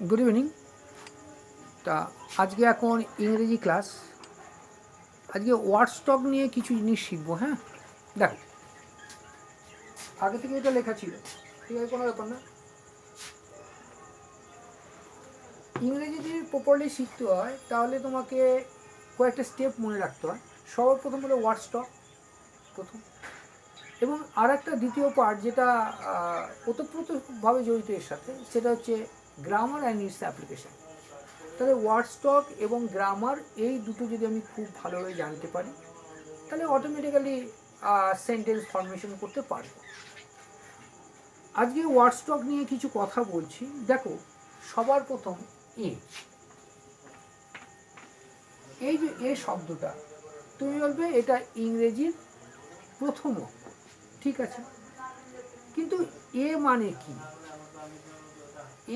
Good evening. তা আজকে এখন ইংরেজি ক্লাস। আজকে ওয়ার্ড স্টক নিয়ে কিছু জিনিস শিখবো। হ্যাঁ, দেখো আগে থেকে এটা লেখা ছিল, ঠিক আছে, কোনো ব্যাপার না। ইংরেজি যদি প্রপারলি শিখতে হয় তাহলে তোমাকে কয়েকটা স্টেপ মনে রাখতে হয়। সর্বপ্রথম হলো ওয়ার্ড স্টক প্রথম, এবং আর একটা দ্বিতীয় পার্ট যেটা ওতপ্রোতভাবে জড়িত এর সাথে, সেটা হচ্ছে গ্রামার অ্যান্ড ইটস অ্যাপ্লিকেশন। তাহলে ওয়ার্ড স্টক এবং গ্রামার এই দুটো যদি আমি খুব ভালোভাবে জানতে পারি তাহলে অটোমেটিক্যালি সেন্টেন্স ফরমেশন করতে পারবো। আজকে ওয়ার্ড স্টক নিয়ে কিছু কথা বলছি। দেখো, সবার প্রথম এই যে এ শব্দটা, তুমি বলবে এটা ইংরেজির প্রথম অক্ষর, ঠিক আছে, কিন্তু এ মানে কি?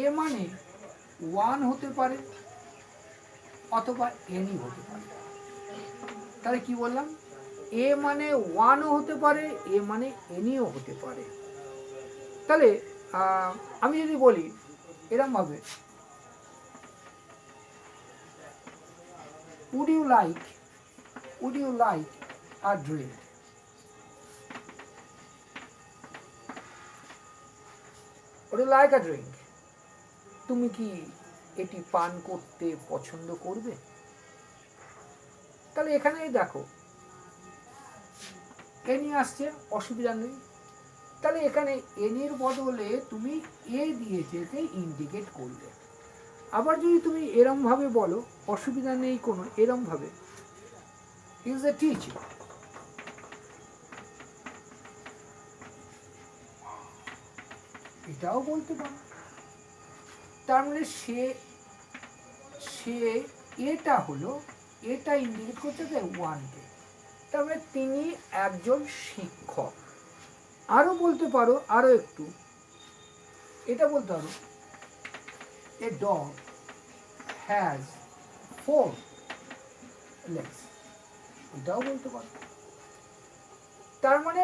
এ মানে ওয়ান হতে পারে অথবা এনি হতে পারে। তাহলে কি বললাম? এ মানে ওয়ানও হতে পারে, এ মানে এনিও হতে পারে। তাহলে আমি যদি বলি এরমভাবে, would you like a drink? would you like a drink? তুমি কি এটি পান করতে পছন্দ করবে? তাহলে এখানে দেখো এনি আসছে, অসুবিধা নেই। তাহলে এখানে এনির বদলে তুমি এ দিয়ে যেতে ইন্ডিকেট করবে। আবার যদি তুমি এরমভাবে বলো, অসুবিধা নেই কোনো, এরমভাবে ইজ এ টিচার, এটাও বলতে পারো। তার মানে সে এটা হলো, এটা ইন্ডিকেট করতে চাই ওয়ানকে, তার মানে তিনি একজন শিক্ষক। আরো বলতে পারো, আরো একটু এটা বলতে পারো, এ ডগ হ্যাজ 4 legs, এটাও বলতে পারো। তার মানে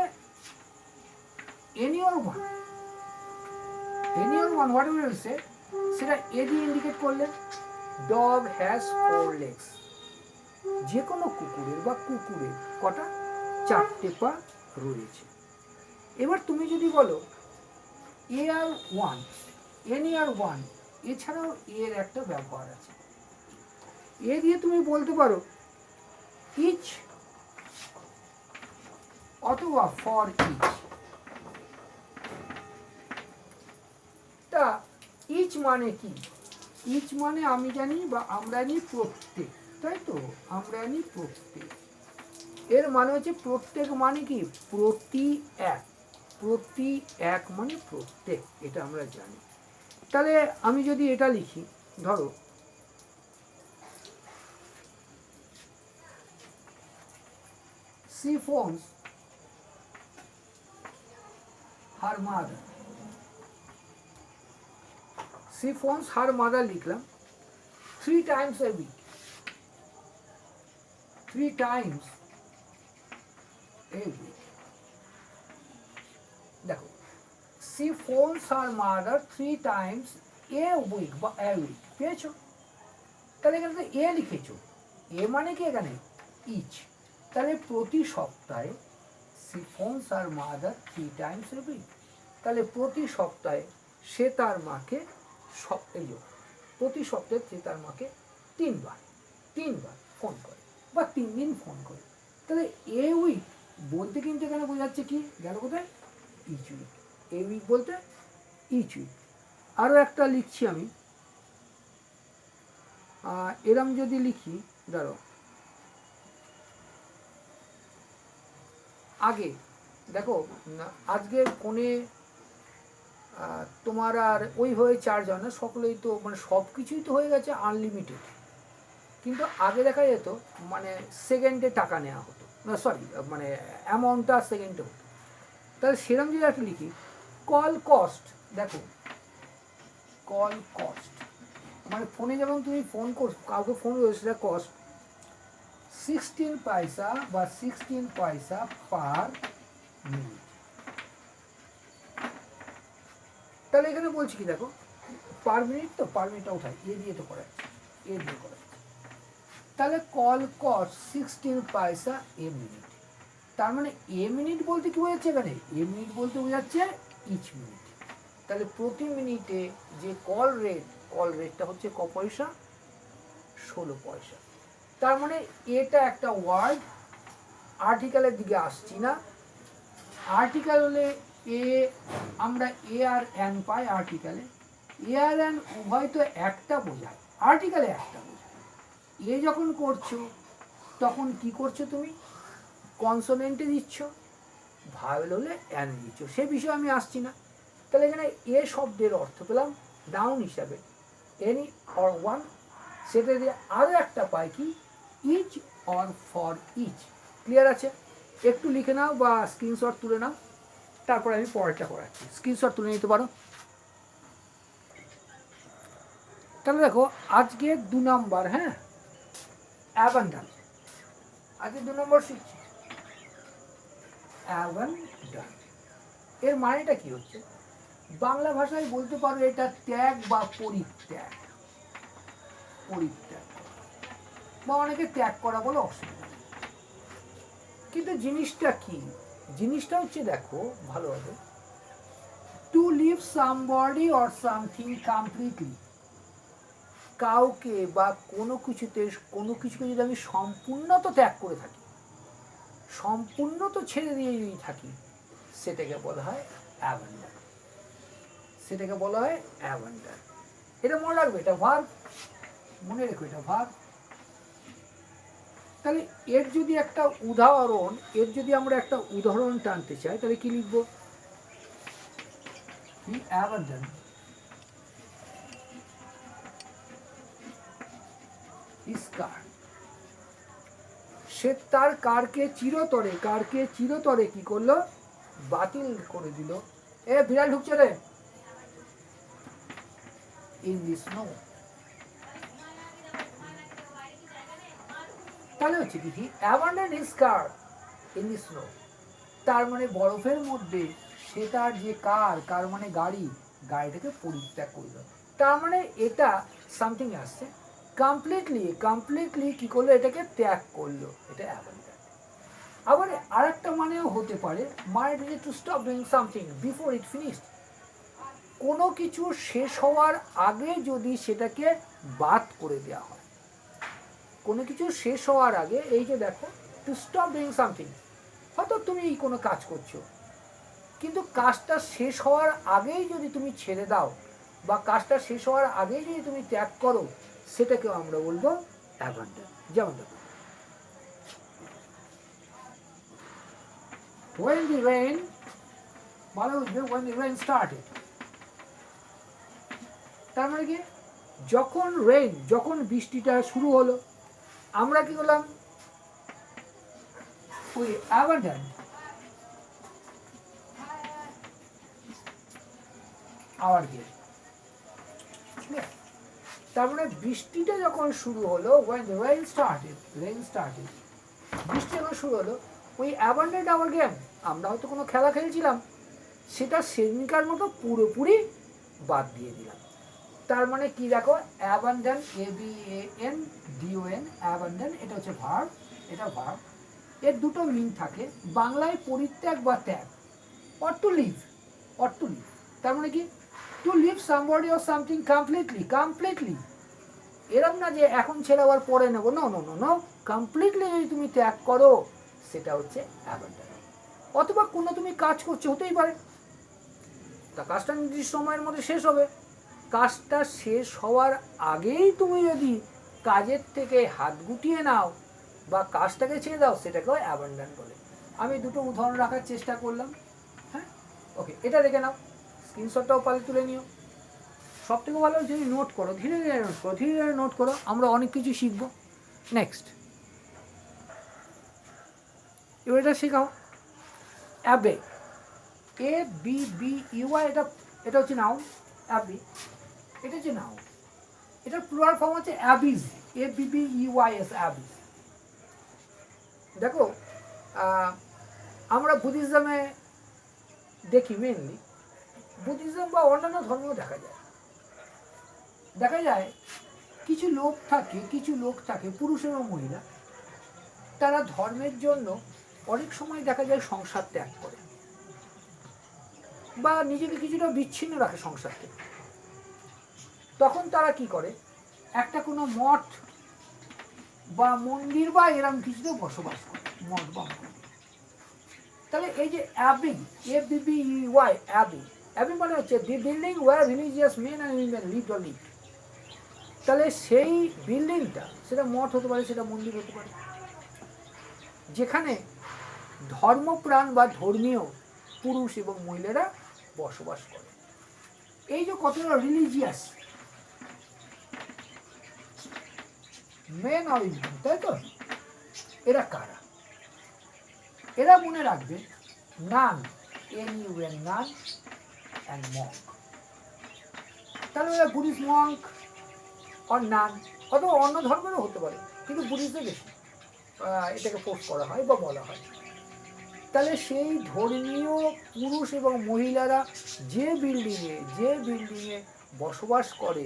any or one whatever say, সেটা এ দিয়ে ইন্ডিকেট করলে ডগ হ্যাজ 4 legs, যে কোনো কুকুরের বা কুকুরের কটা? 4টে পা রয়েছে। এবার তুমি যদি বলো এ আর ওয়ান, এনি আর ওয়ান, এছাড়াও এর একটা ব্যবহার আছে। এ দিয়ে তুমি বলতে পারো ইচ অথবা ফর ইচ। তা ইচ মানে কি? ইচ মানে আমি জানি বা আমরা জানি প্রত্যেক, তাই তো, আমরা জানি প্রত্যেক। এর মানে হচ্ছে প্রত্যেক মানে কি? প্রতি এক, প্রতি এক মানে প্রত্যেক, এটা আমরা জানি। তাহলে আমি যদি এটা লিখি, ধরো she phones her mother, she phones her mother লিখলাম 3 times a week, 3 times a week। দেখো, she phones her mother 3 times a week বা a week, পেয়েছো? তাহলে এখানে তো এ লিখেছো, এ মানে কি এখানে ইচ। তাহলে প্রতি সপ্তাহে she phones her mother 3 times a week, তাহলে প্রতি সপ্তাহে সে তার মাকে, প্রতি সপ্তাহে সে তার মাকে 3বার ফোন করে বা 3 দিন ফোন করে। তাহলে এ উইক বলতে কিন্তু এখানে বোঝাচ্ছে কি গেল কোথায়? Each week. এ উইক বলতে ইচ উইক। আরও একটা লিখছি আমি, এরম যদি লিখি, ধরো আগে দেখো, আজকের ফোনে তোমার আর ওইভাবে চার্জ হয় না, সকলেই তো মানে সব কিছুই তো হয়ে গেছে আনলিমিটেড। কিন্তু আগে দেখা যেত মানে সেকেন্ডে টাকা নেওয়া হতো, না সরি, মানে অ্যামাউন্টটা সেকেন্ডে হতো। তাহলে সেরকম যদি একটা লিখি, কল কস্ট, দেখো কল কস্ট মানে ফোনে যখন তুমি ফোন করছো, কাউকে ফোন করছো, সেটা কস্ট 16 পয়সা বা 16 পয়সা পার মিনিট। তাহলে এখানে বলছি কি, দেখো পার মিনিট, তো পার মিনিটটা উঠাই, এ দিয়ে তো করা যাচ্ছে, এ দিয়ে করা যাচ্ছে। তাহলে কল কস্ট 16 পয়সা এ মিনিট। তার মানে এ মিনিট বলতে কি বোঝাচ্ছে এখানে? এ মিনিট বলতে বোঝাচ্ছে ইচ মিনিট। তাহলে প্রতি মিনিটে যে কল রেটটা হচ্ছে ক পয়সা? 16 পয়সা। তার মানে এটা একটা ওয়ার্ড, আর্টিকেলের দিকে আসছি না। আর্টিকেল হলে এ, আমরা এ আর এন পাই আর্টিকেলে। এ আর এন উভয় তো একটা বোঝায়, আর্টিকেলে একটা বোঝায়। এ যখন করছো তখন কি করছো তুমি? কনসোনেন্টে দিচ্ছ, ভাওয়েল হলে এন দিচ্ছ, সে বিষয়ে আমি আসছি না। তাহলে এখানে এ শব্দের অর্থ পেলাম ডাউন হিসাবে এনি অর ওয়ান, সেটা দিয়ে আরও একটা পাই কি? Each or for each. Clear আছে? একটু লিখে নাও বা স্ক্রিনশট তুলে নাও, তারপর আমি পরেরটা করাচ্ছি। স্ক্রিনশট তুলে নিতে পারো। তাহলে দেখো আজকে 2 নম্বর, হ্যাঁ, অ্যাবান্ডান। আজকে 2 নম্বর শিখছি অ্যাবান্ডান। এর মানেটা কি হচ্ছে? বাংলা ভাষায় বলতে পারো এটা ত্যাগ বা পরিত্যাগ। পরিত্যাগ বা অনেকে ত্যাগ করা বলে, অসুবিধা নেই। কিন্তু জিনিসটা কি? জিনিসটা হচ্ছে দেখো ভালোভাবে, to leave somebody or something completely. কাউকে বা কোনো কিছুতে, কোনো কিছুকে যদি আমি সম্পূর্ণ তো ত্যাগ করে থাকি, সম্পূর্ণ তো ছেড়ে দিয়ে যদি থাকি, সেটাকে বলা হয় অ্যাবান্ডন। সেটাকে বলা হয় অ্যাবান্ডন। এটা মনে রাখবে, এটা ভার্ব, মনে রেখো এটা ভার্ব। তাহলে এর যদি একটা উদাহরণ, এর যদি আমরা একটা উদাহরণ টানতে চাই, তাহলে কি লিখব? হি অ্যাবান্ডন হিজ কার। সে তার কারকে চিরতরে কি করলো? বাতিল করে দিল। এ বিড়াল ঢুকছে রে। In the snow. তাহলে হচ্ছে কি? He abandon his car in the snow. তার মানে বরফের মধ্যে সে তার যে কার মানে গাড়ি, গাড়িটাকে পরিত্যাগ করল। তার মানে এটা সামথিং আসছে কমপ্লিটলি কি করলো? এটাকে ত্যাগ করলো, এটা অ্যাবান্ডন। আবার আরেকটা মানেও হতে পারে, might be to stop doing something before it finished. কোনো কিছু শেষ হওয়ার আগে যদি সেটাকে বাদ করে দেওয়া হয়, কোনো কিছু শেষ হওয়ার আগে, এই যে দেখো টু স্টপ ডুইং সামথিং, হয়তো তুমি কোনো কাজ করছো, কিন্তু কাজটা শেষ হওয়ার আগেই যদি তুমি ছেড়ে দাও বা কাজটা শেষ হওয়ার আগেই যদি তুমি ত্যাগ করো, সেটাকেও আমরা বলবো অ্যাবান্ডন। যেমন দেখো, when the rain, ভালো বুঝবে, when the rain started। তার মানে কি? যখন বৃষ্টিটা শুরু হলো, আমরা কি করলাম? we abandoned our gate। তার মানে বৃষ্টিটা যখন শুরু হলো, when the rain started, বৃষ্টি যখন শুরু হলো, we abandoned our game। আমরা হয়তো কোনো খেলা খেলছিলাম, সেটা সেদিনকার মতো পুরোপুরি বাদ দিয়ে দিলাম। তার মানে কি দেখো, অ্যাবান্ডন, ABANDON, অ্যাবান্ডন, এটা হচ্ছে ভার্ব, এটা ভার্ব। এর দুটো মিন থাকে, বাংলায় পরিত্যাগ বা ত্যাগ, অর টু লিভ, তার মানে কি? To leave somebody or something completely. এরকম না যে এখন ছেড়ে আবার পরে নেবো, নো, কমপ্লিটলি যদি তুমি ত্যাগ করো, সেটা হচ্ছে অ্যাবান্ডন। অথবা কোনো তুমি কাজ করছো, হতেই পারে তা কাজটা নির্দিষ্ট সময়ের মধ্যে শেষ হবে, কাজটা শেষ হওয়ার আগেই তুমি যদি কাজের থেকে হাত গুটিয়ে নাও বা কাজটাকে ছেড়ে দাও, সেটাকেও অ্যাবান্ডন বলে। আমি দুটো উদাহরণ রাখার চেষ্টা করলাম, হ্যাঁ, ওকে, এটা দেখে নাও, স্ক্রিনশটটাও পালে তুলে নিও। সব থেকে ভালো যদি নোট করো, ধীরে ধীরে নোট করো, আমরা অনেক কিছু শিখবো। নেক্সট, এবার এটা শেখাও, অ্যাবে, ABBEY, এটা হচ্ছে নাউন, অ্যাবি, এটা হচ্ছে নাউন। এটার প্লুরাল ফর্ম হচ্ছে অ্যাবিজ, ABBEYS, অ্যাবিজ। দেখো আমরা বুদ্ধিজমে দেখি, মেনলি বুদ্ধিজম বা অন্যান্য ধর্মেও দেখা যায়, দেখা যায় কিছু লোক থাকে পুরুষ এবং মহিলা, তারা ধর্মের জন্য অনেক সময় দেখা যায় সংসার ত্যাগ করে বা নিজেকে কিছুটা বিচ্ছিন্ন রাখে সংসার থেকে। তখন তারা কি করে, একটা কোনো মঠ বা মন্দির বা এরম কিছুতে বসবাস করে, মঠ বা মন্দির। তাহলে এই যে অ্যাবিং, ABBEY, অ্যাবিং, অ্যাবিং মানে হচ্ছে the building where religious men and women lived or live. তাহলে সেই বিল্ডিংটা, সেটা মঠ হতে পারে, সেটা মন্দির হতে পারে, যেখানে ধর্মপ্রাণ বা ধর্মীয় পুরুষ এবং মহিলারা বসবাস করে। এই যে কতটা রিলিজিয়াস মেন আর উইমেন, তাই তো? এরা কারা? এরা মনে রাখবে নান, NUN, নান অ্যান্ড মঙ্ক। তাহলে এরা বুদ্ধিস্ট মঙ্ক আর নান, অথবা অন্য ধর্মেরও হতে পারে, কিন্তু বুদ্ধিস্টে বেশি এটাকে পোস্ট করা হয় বা বলা হয়। তাহলে সেই ধর্মীয় পুরুষ এবং মহিলারা যে বিল্ডিংয়ে বসবাস করে,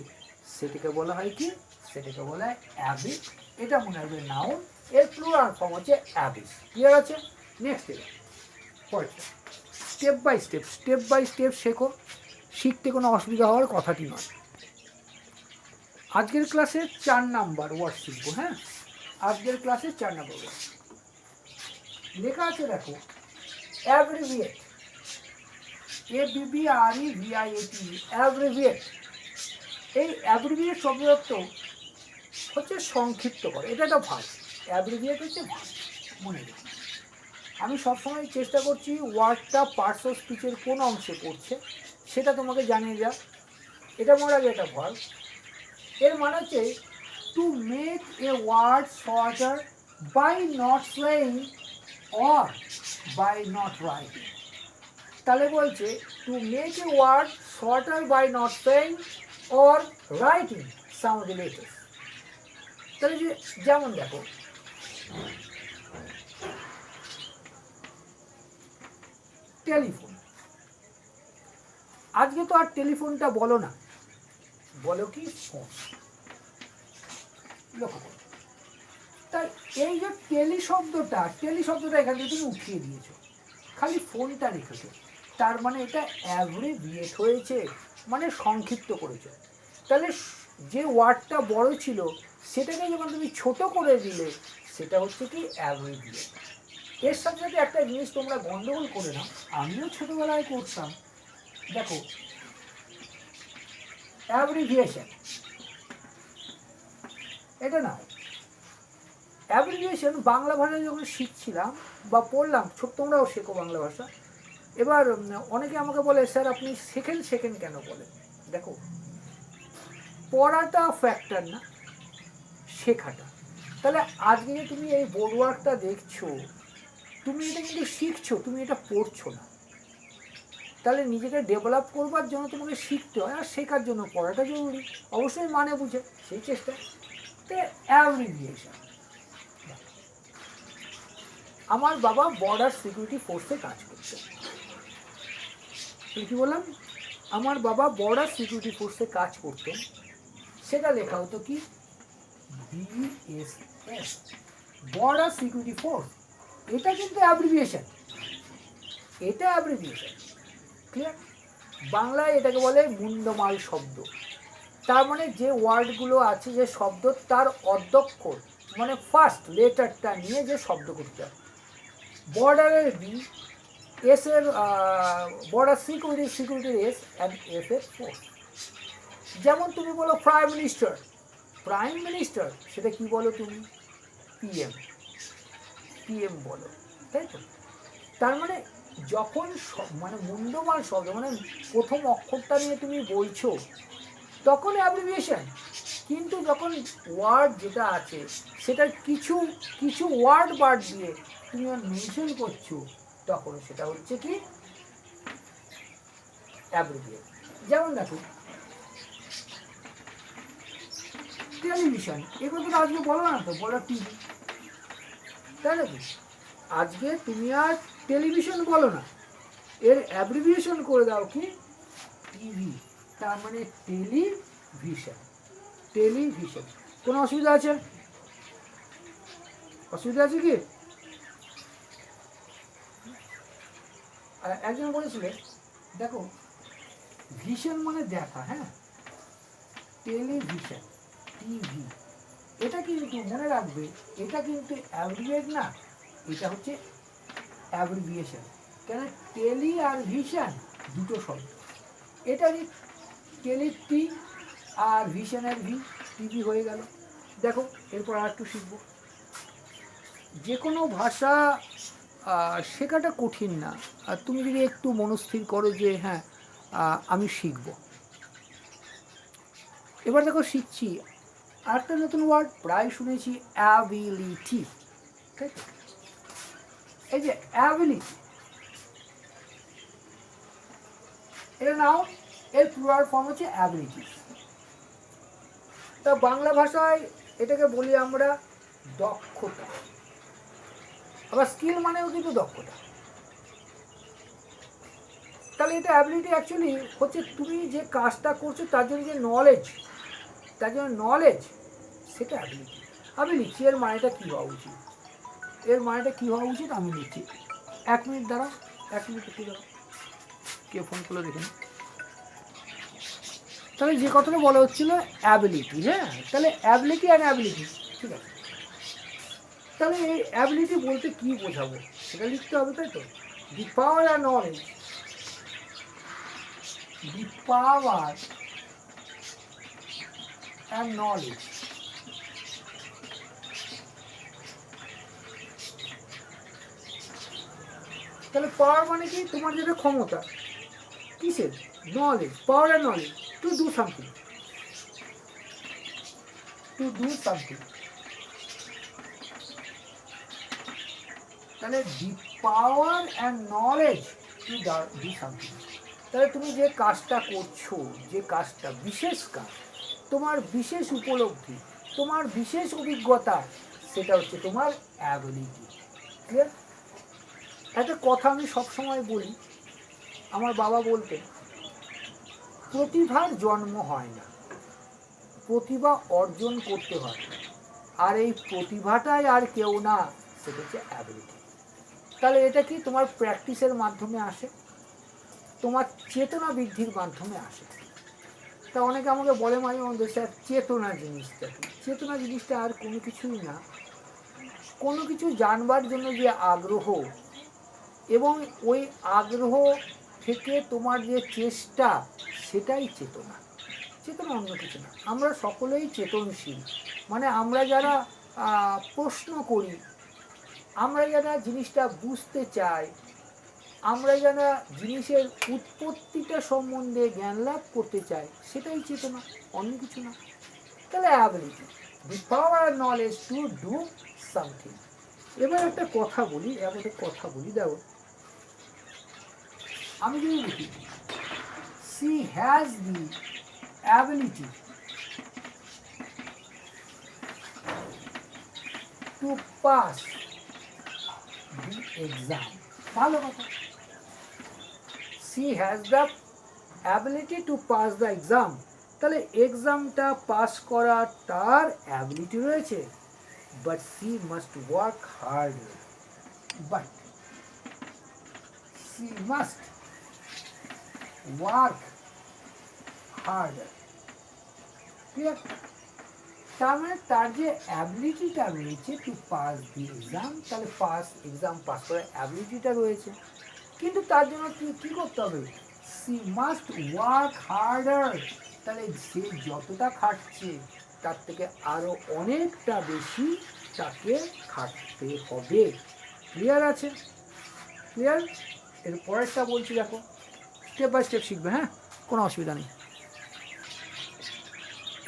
সেটাকে বলা হয় কি? সেটাকে বলা হয় অ্যাবিস। এটা মনে হবে নাউন, এর প্লুরাল ফর্ম হচ্ছে অ্যাবিস। ক্লিয়ার আছে? নেক্সট পরেরটা, স্টেপ বাই স্টেপ শেখো, শিখতে কোনো অসুবিধা হওয়ার কথাটি নয়। আজকের ক্লাসে 4 নাম্বার ওয়ার্ড শিখবো। হ্যাঁ, আজকের ক্লাসে 4 নাম্বার ওয়ার্ড লেখা আছে, দেখো, অ্যাব্রিভিয়েট, ABBREVIATE, অ্যাব্রিভিয়েট। এই অ্যাব্রিভিয়েট শব্দের অর্থ হচ্ছে সংক্ষিপ্ত করে, এটা একটা ভার্ব। অ্যাব্রিভিয়েট হচ্ছে ভার্ব, মনে রেখো। আমি সবসময় চেষ্টা করছি ওয়ার্ডটা পার্টস অফ স্পিচের কোন অংশে পড়ছে সেটা তোমাকে জানিয়ে দেওয়া। এটা মনে রাখবে, এটা ভার্ব। এর মানে হচ্ছে to make a word shorter by not saying or by not writing. তাহলে বলছে to make a word shorter by not saying or writing some of the letters. তাহলে যে যেমন দেখো, টেলিফোন, আজকে তো আর টেলিফোনটা বলো না, বলো কি ফোন। লক্ষ্য করো, তাই এই যে টেলি শব্দটা এখান থেকে তুমি উঠিয়ে দিয়েছো, খালি ফোনটা রেখেছো, তার মানে এটা অ্যাব্রিভিয়েট হয়েছে, মানে সংক্ষিপ্ত করেছে। তাহলে যে ওয়ার্ডটা বড় ছিল সেটাকে যখন তুমি ছোট করে দিলে, সেটা হচ্ছে কি অ্যাব্রিভিয়েট। এর সাথে সাথে একটা জিনিস তোমরা গন্ডগোল করে নাও, আমিও ছোটবেলায় করতাম। দেখো, অ্যাব্রিভিয়েশন, এটা না, অ্যাব্রিভিয়েশন বাংলা ভাষা যখন শিখছিলাম বা পড়লাম, তোমরাও শেখো বাংলা ভাষা। এবার অনেকে আমাকে বলে, স্যার আপনি সেকেন্ড কেন বলেন? দেখো, পড়াটা ফ্যাক্টর না, শেখাটা। তাহলে আজকে যে তুমি এই বোর্ড ওয়ার্কটা দেখছো, তুমি এটা কিন্তু শিখছো, তুমি এটা পড়ছো না। তাহলে নিজেকে ডেভেলপ করবার জন্য তোমাকে শিখতে হয়, আর শেখার জন্য পড়াটা জরুরি, অবশ্যই মানে বুঝে সেই চেষ্টা। তো অ্যাব্রিভিয়েশন, আমার বাবা বর্ডার সিকিউরিটি ফোর্সে কাজ করতেন। কি বললাম? আমার বাবা বর্ডার সিকিউরিটি ফোর্সে কাজ করতেন, সেটা লেখা হতো কি? BSF, border security force. এটা কিন্তু অ্যাব্রিভিয়েশন, এটা অ্যাব্রিভিয়েশন। ক্লিয়ার? বাংলায় এটাকে বলে মুন্ডমাল শব্দ। তার মানে যে ওয়ার্ডগুলো আছে, যে শব্দ, তার অধ্যক্ষর মানে ফার্স্ট লেটারটা নিয়ে যে শব্দ করতে হয়। বর্ডারের বি, এস এর বর্ডার সিকিউরিটির এস, অ্যান্ড এফ এর ফোর্স। যেমন তুমি বলো প্রাইম মিনিস্টার, সেটা কি বলো তুমি? পিএম বলো, তাই তো? তার মানে যখন মানে মুন্ডমাল শব্দ, মানে প্রথম অক্ষরটা নিয়ে তুমি বলছো, তখন অ্যাব্রিভিয়েশন। কিন্তু যখন ওয়ার্ড যেটা আছে সেটার কিছু ওয়ার্ড বাদ দিয়ে তুমি মেনশন করছো, তখন সেটা হচ্ছে কি? অ্যাব্রিভিয়েট। যেমন দেখো, টেলিভিশন, এগুলো তো আজকে বলো না, তো বলো টিভি, তাই নাকি? আজকে তুমি আর টেলিভিশন বলো না, এর অ্যাব্রিভিয়েশন করে দাও কি? টিভি। তার মানে টেলিভিশন। টেলিভিশন। কোনো অসুবিধা আছে? অসুবিধা আছে কি? একজন বলেছিল, দেখো ভিশন মানে দেখা, হ্যাঁ, টেলিভিশন, টিভি, এটা কিন্তু মনে রাখবে, এটা কিন্তু অ্যাব্রিভিয়েট না, এটা হচ্ছে অ্যাব্রিভিয়েশন। কেন? টেলি আর ভিশন দুটো শব্দ। এটা যে টেলি টি আর ভিশনের ভি, টিভি হয়ে গেল। দেখো এরপর আর একটু শিখবো। যে কোনো ভাষা শেখাটা কঠিন না, আর তুমি যদি একটু মনস্থির করো যে হ্যাঁ আমি শিখব। এবার দেখো শিখছি আরেকটা নতুন ওয়ার্ড, প্রায় শুনেছি, অ্যাবিলিটি। ঠিক, এই যে অ্যাবিলিটি, এটা নাও, এর প্লুরাল ফর্ম হচ্ছে অ্যাবিলিটি। তা বাংলা ভাষায় এটাকে বলি আমরা দক্ষতা। আবার স্কিল মানেও কিন্তু দক্ষতা। তাহলে এটা অ্যাবিলিটি অ্যাকচুয়ালি হচ্ছে তুমি যে কাজটা করছো তার জন্য যে নলেজ, তার জন্য নলেজ, সেটা অ্যাবিলিটি। আমি লিখছি এর মানেটা কী হওয়া উচিত, এর মানেটা কী হওয়া উচিত আমি লিখছি। 1 মিনিট দাঁড়াও, 1 মিনিট একটু দাঁড়াও, কে ফোন করলো দেখুন। তাহলে যে কথাটা বলা হচ্ছিল অ্যাবিলিটি, হ্যাঁ, তাহলে অ্যাবিলিটি অ্যান্ড অ্যাবিলিটি, ঠিক আছে। তাহলে এই অ্যাবিলিটি বলতে কী বোঝাবো সেটা লিখতে হবে, তাই তো। The power and knowledge, the power and knowledge তাহলে পাওয়ার মানে কি? তোমার যেটা ক্ষমতা, কিসের? Knowledge, power and knowledge to do something, to do something. তাহলে the power and knowledge to do something, তাহলে তুমি যে কাজটা করছো, যে কাজটা বিশেষ কাজ, তোমার বিশেষ উপলব্ধি, তোমার বিশেষ অভিজ্ঞতা, সেটা হচ্ছে তোমার অ্যাবিলিটি। ক্লিয়ার? একটা কথা আমি সবসময় বলি, আমার বাবা বলতেন, প্রতিভার জন্ম হয় না, প্রতিভা অর্জন করতে হয়, আর এই প্রতিভাটাই আর কেউ না, সেটা হচ্ছে অ্যাবিলিটি। তাহলে এটা কি? তোমার প্র্যাকটিসের মাধ্যমে আসে, তোমার চেতনা বৃদ্ধির মাধ্যমে আসে। তা অনেকে আমাকে বলে মাঝে মধ্যে, স্যার চেতনা জিনিসটা কি? চেতনা জিনিসটা আর কোনো কিছুই না, কোনো কিছু জানবার জন্য যে আগ্রহ, এবং ওই আগ্রহ থেকে তোমার যে চেষ্টা, সেটাই চেতনা। চেতনা অন্য কিছু না। আমরা সকলেই চেতনশীল, মানে আমরা যারা প্রশ্ন করি, আমরা যারা জিনিসটা বুঝতে চাই, আমরা যারা জিনিসের উৎপত্তিটা সম্বন্ধে জ্ঞান লাভ করতে চাই, সেটাই চেতনা, অন্য কিছু না। তাহলে ability, the power knowledge to do something. এবার একটা কথা বলি, দেখো আমি যদি লিখি, she has the ability to pass the exam, ভালো কথা। she has the ability to pass the exam, তাহলে এক্সামটা পাস করার তার অ্যাবিলিটি রয়েছে, but she must work hard, but she must work harder। Clear? তার মানে তার যে অ্যাবিলিটিটা রয়েছে টু পাস দি এক্সাম, তাহলে এক্সাম পাস করার অ্যাবিলিটিটা রয়েছে, কিন্তু তার জন্য কি করতে হবে? সি মাস্ট ওয়ার্ক হার্ডার, তাহলে সে যতটা খাটছে তার থেকে আরও অনেকটা বেশি তাকে খাটতে হবে। ক্লিয়ার আছে? ক্লিয়ার? এর পরেরটা বলছি, দেখো স্টেপ বাই স্টেপ শিখবে, হ্যাঁ, কোনো অসুবিধা নেই।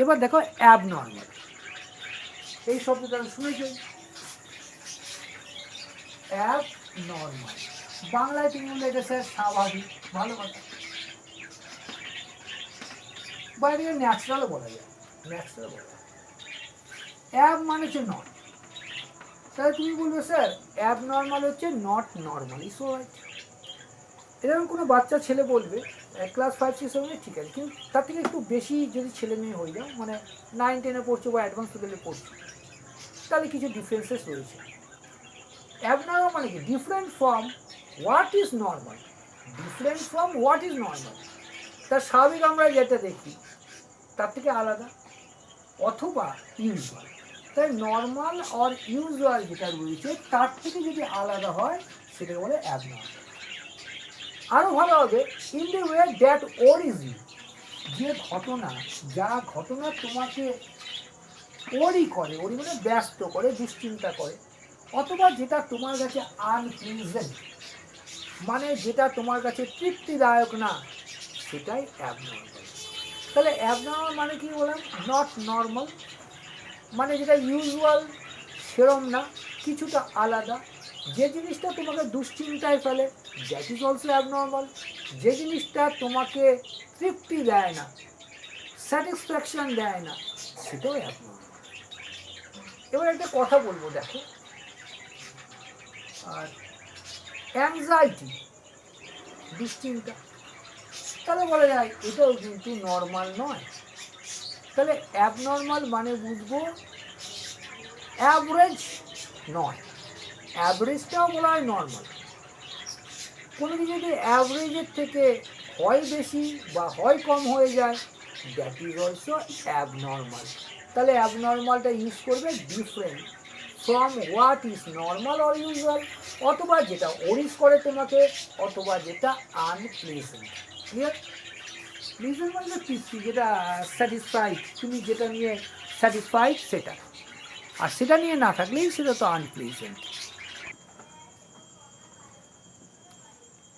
এবার দেখো অ্যাবনর্মাল, এই শব্দটা শুনেছ? অ্যাবনর্মাল বাংলায় তুমি বললে এটা স্যার স্বাভাবিক, ভালো কথা, বা এটাকে ন্যাচারালও বলা যায়, ন্যাচারাল বলা যায়। অ্যাব মানে হচ্ছে নট, তাহলে তুমি বলবে স্যার অ্যাবনর্মাল হচ্ছে নট নর্মাল, ইজ রাইট। এরকম কোনো বাচ্চা ছেলে বলবে ক্লাস 5, 6, 7 ঠিক আছে, কিন্তু তার থেকে একটু বেশি যদি ছেলে মেয়ে হয়ে যায়, মানে 9, 10-এ পড়ছে বা অ্যাডভান্স লেভেলে পড়ছে, তাহলে কিছু ডিফারেন্সেস রয়েছে। অ্যাবনর্মাল মানে কি? Different from what is normal. Different from what is normal, তার স্বাভাবিক আমরা যেটা দেখি তার থেকে আলাদা, অথবা ইউজুয়াল। তাই নর্মাল আর ইউজুয়াল যেটা রয়েছে তার থেকে যদি আলাদা হয় সেটাকে বলে অ্যাবনর্মাল। আরও ভালো হবে in the way that origin, যে ঘটনা, যা ঘটনা তোমাকে ওরি করে, ওরি মানে ব্যস্ত করে, দুশ্চিন্তা করে, অথবা যেটা তোমার কাছে আনপ্লিজেন্ট, মানে যেটা তোমার কাছে তৃপ্তিদায়ক না, সেটাই অ্যাবনর্মাল। তাহলে অ্যাবনর্মাল মানে কি বললাম? নট নর্মাল, মানে যেটা ইউজুয়াল সেরম না, কিছুটা আলাদা। যে জিনিসটা তোমাকে দুশ্চিন্তায় ফেলে, দ্যাট ইজ অলসো অ্যাবনর্মাল। যে জিনিসটা তোমাকে তৃপ্তি দেয় না, স্যাটিসফ্যাকশন দেয় না, সেটাও অ্যাবনর্মাল। এবার একটা কথা বলবো, দেখো, আর অ্যাংজাইটি, দুশ্চিন্তা, তাহলে বলা যায় এটাও কিন্তু নর্মাল নয়। তাহলে অ্যাবনর্মাল মানে বুঝবো অ্যাভারেজ নয়, অ্যাভারেজটাও বলা হয় নর্মাল। কোনো কিছু যদি অ্যাভারেজের থেকে হয় বেশি বা হয় কম হয়ে যায়, দ্যাট ইজ অলসো অ্যাবনর্মাল। তাহলে অ্যাবনর্মালটা ইউজ করবে different from what is normal or usual, অথবা যেটা ওরিজ করে তোমাকে, অথবা যেটা আনপ্লেজেন্ট। ক্লিয়ার? প্লেজেন্ট মানে তৃপ্তি, যেটা স্যাটিসফাইড, তুমি যেটা নিয়ে স্যাটিসফাইড সেটা, আর সেটা নিয়ে না থাকলেই সেটা তো আনপ্লেজেন্ট।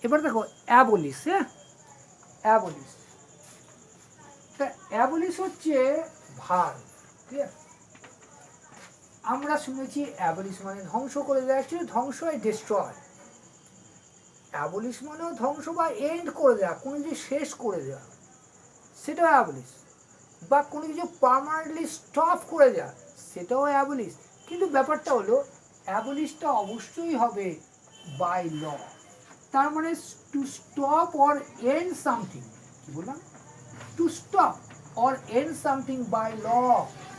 এবার দেখো অ্যাবলিশ, হ্যাঁ, অ্যাবলিশ। তা অ্যাবলিশ হচ্ছে ভার, ঠিক আছে? আমরা শুনেছি অ্যাবলিশ মানে ধ্বংস করে দেওয়া, অ্যাকচুয়ালি ধ্বংস হয় ডিস্ট্রয়। অ্যাবলিশ মানেও ধ্বংস বা এন্ড করে দেওয়া, কোনো কিছু শেষ করে দেওয়া, সেটাও অ্যাবলিশ। বা কোনো কিছু পার্মানেন্টলি স্টপ করে দেওয়া, সেটাও অ্যাবলিশ। কিন্তু ব্যাপারটা হলো অ্যাবলিশটা অবশ্যই হবে বাই ল। তার মানে to stop or end something, কি বললাম? To stop or end something by law.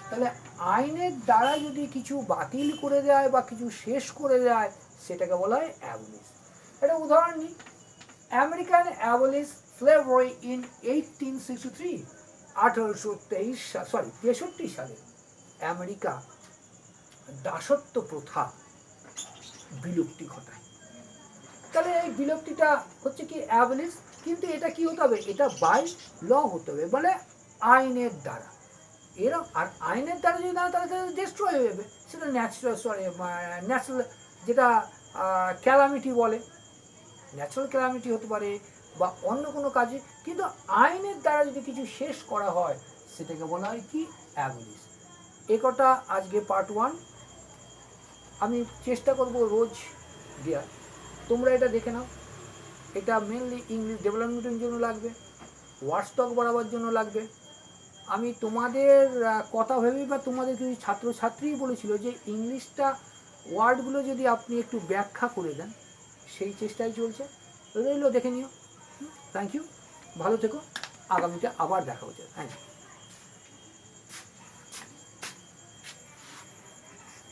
তাহলে আইনের দ্বারা যদি কিছু বাতিল করে দেয় বা কিছু শেষ করে দেয়, সেটাকে বলা হয় অ্যাবলিশ। একটা উদাহরণ নিই, আমেরিকান অ্যাবলিশ স্লেভারি ইন 1863, 1863 সালে আমেরিকা দাসত্ব প্রথা বিলুপ্তি ঘটায়। তাহলে এই বিলুপ্তিটা হচ্ছে কি অ্যাবলিশ, কিন্তু এটা কি হতে হবে? এটা বাই ল হতে হবে, মানে আইনের দ্বারা। এরকম, আর আইনের দ্বারা যদি না, তাহলে ডিস্ট্রয় হয়ে যাবে। সেটা ন্যাচারাল, যেটা ক্যালামিটি বলে, ন্যাচারাল ক্যালামিটি হতে পারে বা অন্য কোনো কাজে, কিন্তু আইনের দ্বারা যদি কিছু শেষ করা হয় সেটাকে বলা হয় কি? অ্যাবলিশ। এ কটা আজকে পার্ট 1। আমি চেষ্টা করব রোজ দেওয়ার, তোমরা এটা দেখে নাও। এটা মেনলি ইংলিশ ডেভেলপমেন্টের জন্য লাগবে, ওয়ার্ডস টক বাড়াবার জন্য লাগবে। আমি তোমাদের কথা ভেবেই বা তোমাদের কিছু ছাত্রছাত্রী বলেছিল যে ইংলিশটা ওয়ার্ডগুলো যদি আপনি একটু ব্যাখ্যা করে দেন, সেই চেষ্টাই চলছে। রইল, দেখে নিও। থ্যাংক ইউ, ভালো থেকো, আগামীতে আবার দেখা হচ্ছে। Thank you.